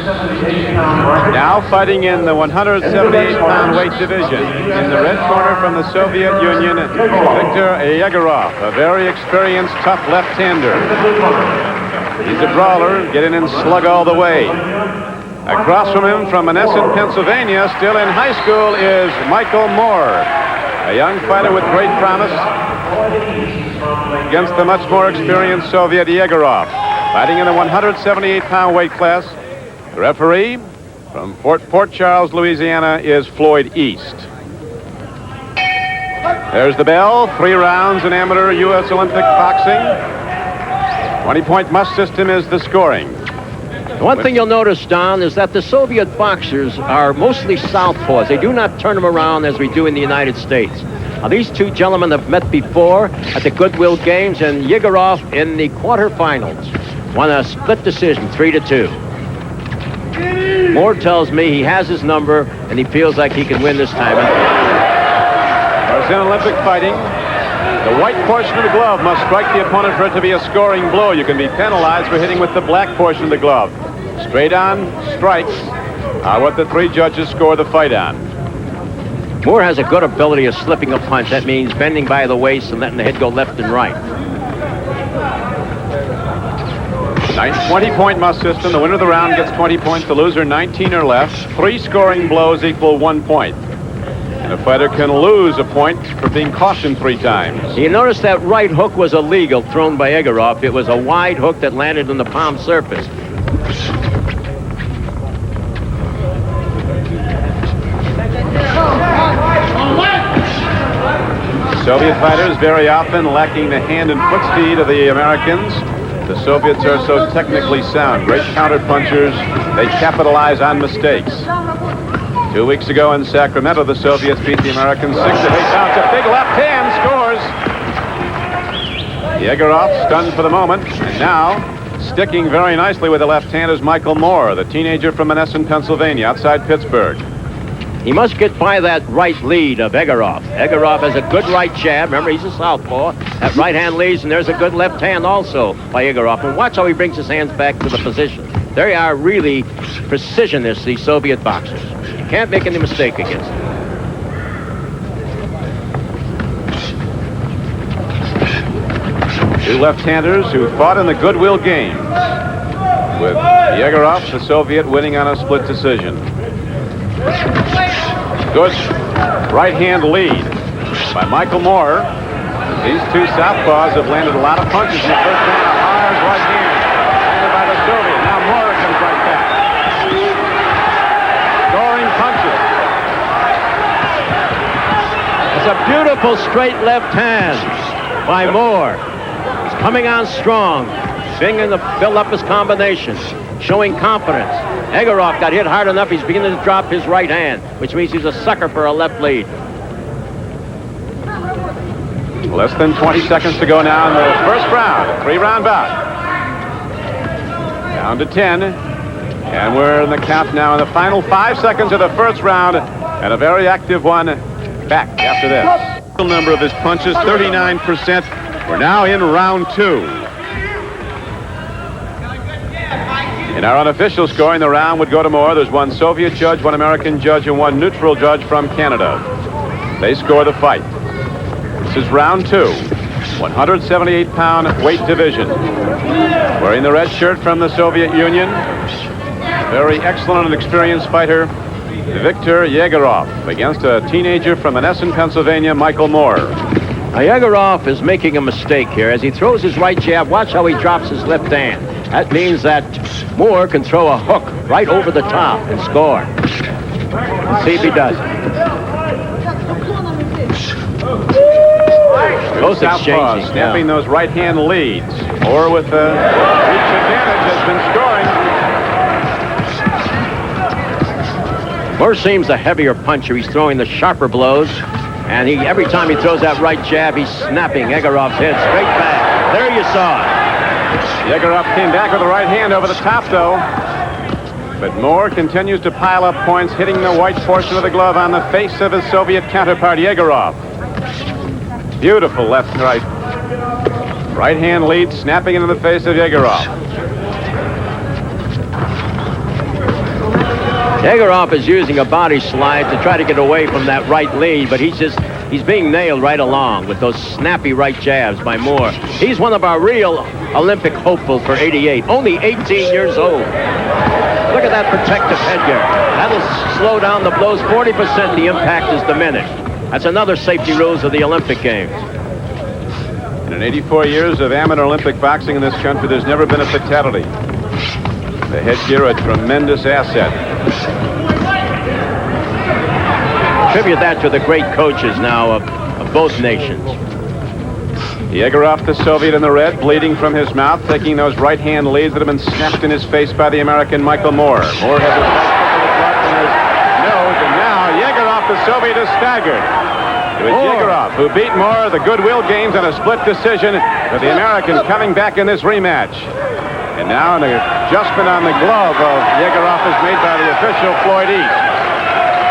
Now fighting in the 178-pound weight division. In the red corner from the Soviet Union, Viktor Egorov, a very experienced, tough left-hander. He's a brawler, get in and slug all the way. Across from him, from Menneson, Pennsylvania, still in high school, is Michael Moore, a young fighter with great promise against the much more experienced Soviet Egorov. Fighting in the 178-pound weight class. The referee from Port Charles, Louisiana, is Floyd East. There's the bell. 3 rounds in amateur U.S. Olympic boxing. 20-point must system is the scoring. One thing you'll notice, Don, is that the Soviet boxers are mostly southpaws. They do not turn them around as we do in the United States. Now, these two gentlemen have met before at the Goodwill Games, and Egorov in the quarterfinals won a split decision, 3-2. Moore tells me he has his number, and he feels like he can win this time. As in Olympic fighting, the white portion of the glove must strike the opponent for it to be a scoring blow. You can be penalized for hitting with the black portion of the glove. Straight-on strikes are what the 3 judges score the fight on. Moore has a good ability of slipping a punch. That means bending by the waist and letting the head go left and right. 20-point must system. The winner of the round gets 20 points. The loser 19 or less. 3 scoring blows equal 1 point. And a fighter can lose a point for being cautioned 3 times. You notice that right hook was illegal, thrown by Egorov. It was a wide hook that landed on the palm surface. Soviet fighters very often lacking the hand and foot speed of the Americans. The Soviets are so technically sound. Great counter-punchers. They capitalize on mistakes. 2 weeks ago in Sacramento, the Soviets beat the Americans 6-8 pounds. A big left hand scores. Egorov stunned for the moment. And now, sticking very nicely with the left hand is Michael Moore, the teenager from Menneson, Pennsylvania, outside Pittsburgh. He must get by that right lead of Egorov. Egorov has a good right jab. Remember, he's a southpaw. That right hand leads, and there's a good left hand also by Egorov. And watch how he brings his hands back to the position. They are really precisionists, these Soviet boxers. You can't make any mistake against them. Two left-handers who fought in the Goodwill Games, with Egorov, the Soviet, winning on a split decision. Good right hand lead by Michael Moore. These two southpaws have landed a lot of punches in the first round. Hard right hand landed by the Soviet. Now Moore comes right back. Scoring punches. It's a beautiful straight left hand by Moore. He's coming on strong, beginning to build up his combinations, showing confidence. Egorov got hit hard enough, he's beginning to drop his right hand, which means he's a sucker for a left lead. Less than 20 seconds to go now in the first round, a 3-round bout. Down to 10, and we're in the count now in the final 5 seconds of the first round, and a very active one back after this. The number of his punches, 39%. We're now in round 2. In our unofficial scoring, the round would go to Moore. There's 1 Soviet judge, 1 American judge, and 1 neutral judge from Canada. They score the fight. This is round 2, 178-pound weight division. Wearing the red shirt from the Soviet Union, very excellent and experienced fighter, Viktor Egorov, against a teenager from Menneson, Pennsylvania, Michael Moore. Now, Egorov is making a mistake here. As he throws his right jab, watch how he drops his left hand. That means that Moore can throw a hook right over the top and score. Let's see if he does it. Both exchanging, snapping those right-hand leads. Moore with the reach advantage has been scoring. Moore seems the heavier puncher. He's throwing the sharper blows. And every time he throws that right jab, he's snapping Egorov's head straight back. There you saw it. Egorov came back with the right hand over the top, though. But Moore continues to pile up points, hitting the white portion of the glove on the face of his Soviet counterpart, Egorov. Beautiful left and right. Right hand lead, snapping into the face of Egorov. Egorov is using a body slide to try to get away from that right lead, but he's being nailed right along with those snappy right jabs by Moore. He's one of our real Olympic hopefuls for '88, only 18 years old. Look at that protective headgear. That'll slow down the blows 40%. The impact is diminished. That's another safety rules of the Olympic Games. In 84 years of amateur Olympic boxing in this country, there's never been a fatality. The headgear, a tremendous asset. Attribute that to the great coaches now of both nations. Egorov, the Soviet in the red, bleeding from his mouth, taking those right-hand leads that have been snapped in his face by the American Michael Moore. Moore has a blood in his nose, and now Egorov, the Soviet, is staggered. It was Egorov who beat Moore the Goodwill Games on a split decision, with the American coming back in this rematch. And now an adjustment on the glove of Egorov is made by the official, Floyd East.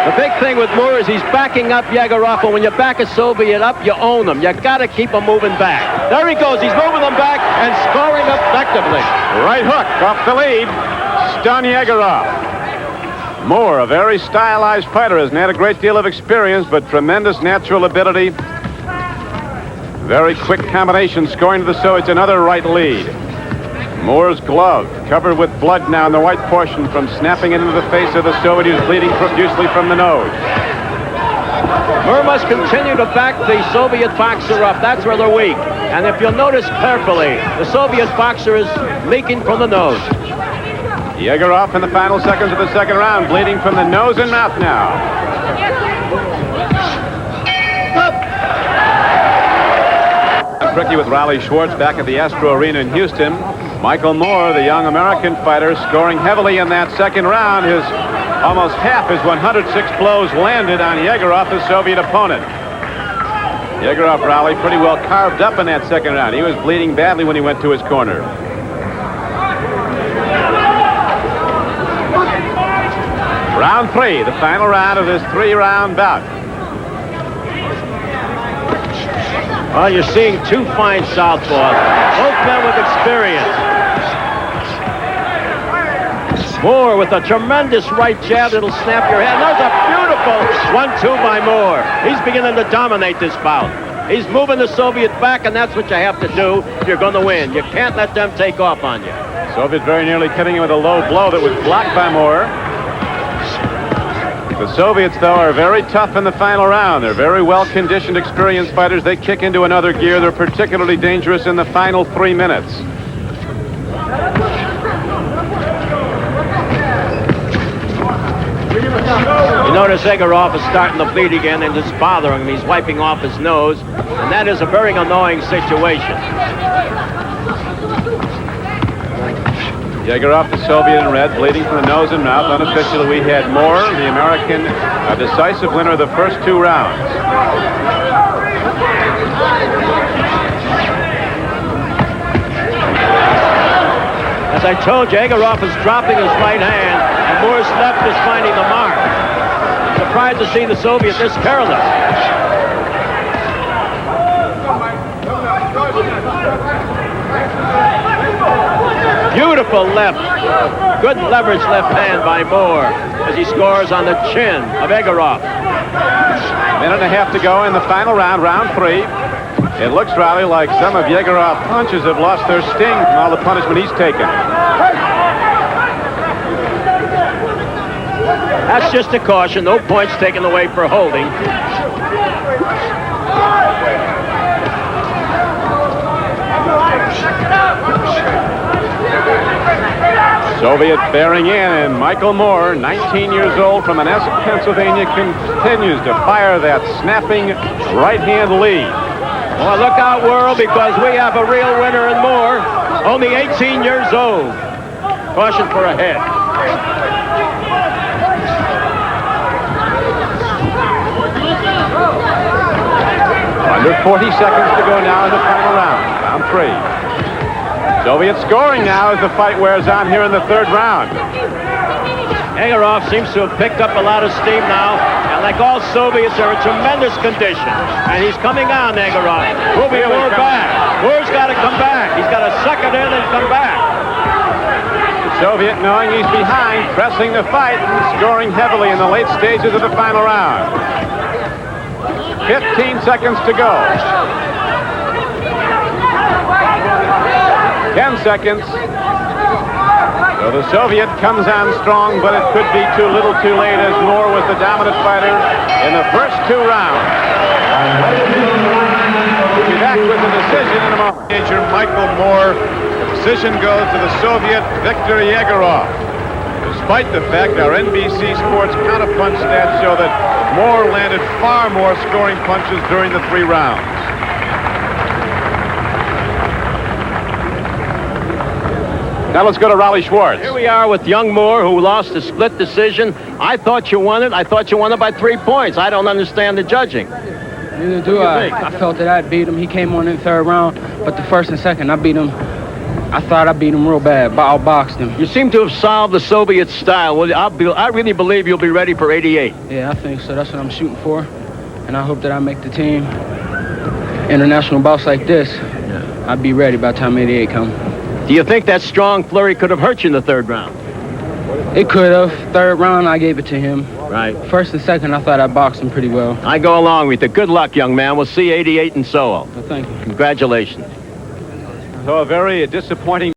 The big thing with Moore is he's backing up Egorov, and when you back a Soviet up, you own them. You got to keep him moving back. There he goes. He's moving them back and scoring effectively. Right hook off the lead. Stun Egorov. Moore, a very stylized fighter, hasn't had a great deal of experience, but tremendous natural ability. Very quick combination, scoring to the Soviets. Another right lead. Moore's glove covered with blood now in the white portion from snapping it into the face of the Soviet, who's bleeding profusely from the nose. Moore must continue to back the Soviet boxer up. That's where they're weak. And if you'll notice carefully, the Soviet boxer is leaking from the nose. Egorov in the final seconds of the second round, bleeding from the nose and mouth now. Tricky with Riley Schwartz back at the Astro Arena in Houston. Michael Moore, the young American fighter, scoring heavily in that second round. His almost half his 106 blows landed on Egorov, his Soviet opponent. Egorov, Riley, pretty well carved up in that second round. He was bleeding badly when he went to his corner. Round three, the final round of this three-round bout. Well, you're seeing two fine southpaws, both men with experience. Moore with a tremendous right jab that'll snap your head. There's a beautiful 1-2 by Moore. He's beginning to dominate this bout. He's moving the Soviet back, and that's what you have to do if you're going to win. You can't let them take off on you. Soviet very nearly hitting him with a low blow that was blocked by Moore. The Soviets, though, are very tough in the final round. They're very well-conditioned, experienced fighters. They kick into another gear. They're particularly dangerous in the final 3 minutes. You notice Egorov is starting to bleed again, and it's bothering him. He's wiping off his nose, and that is a very annoying situation. Egorov, the Soviet in red, bleeding from the nose and mouth. Unofficially, we had Moore, the American, a decisive winner of the first 2 rounds. As I told you, Egorov is dropping his right hand, and Moore's left is finding the mark. I'm surprised to see the Soviet this careless. Beautiful left. Good leverage left hand by Moore as he scores on the chin of Egorov. Minute and a half to go in the final round, round 3. It looks, Riley, like some of Egorov's punches have lost their sting from all the punishment he's taken. That's just a caution. No points taken away for holding. Soviet bearing in, and Michael Moore, 19 years old, from Manassas, Pennsylvania, continues to fire that snapping right-hand lead. Well, look out, world, because we have a real winner in Moore, only 18 years old. Caution for a head. Under 40 seconds to go now in the final round, round 3. Soviet scoring now as the fight wears on here in the 3rd round. Egorov seems to have picked up a lot of steam now, and like all Soviets, are in tremendous condition. And he's coming on, Egorov. Will be Moore back. Moore's got to come back. He's got to suck it in and come back. Soviet, knowing he's behind, pressing the fight and scoring heavily in the late stages of the final round. 15 seconds to go. 10 seconds. So the Soviet comes on strong, but it could be too little too late as Moore was the dominant fighter in the first 2 rounds. We'll be back with the decision in a moment. Major Michael Moore. The decision goes to the Soviet Viktor Egorov. Despite the fact our NBC Sports counterpunch stats show that Moore landed far more scoring punches during the 3 rounds. Now let's go to Raleigh Schwartz. Here we are with young Moore, who lost a split decision. I thought you won it. I thought you won it by 3 points. I don't understand the judging. Neither do I. I felt that I'd beat him. He came on in the 3rd round, but the 1st and 2nd, I beat him. I thought I beat him real bad, but I outboxed him. You seem to have solved the Soviet style. Well, I really believe you'll be ready for 88. Yeah, I think so. That's what I'm shooting for, and I hope that I make the team. International bouts like this, I'd be ready by the time 88 comes. Do you think that strong flurry could have hurt you in the 3rd round? It could have. 3rd round, I gave it to him. Right. 1st and 2nd, I thought I boxed him pretty well. I go along with you. Good luck, young man. We'll see you 88 in Soho. Well, thank you. Congratulations. So a very disappointing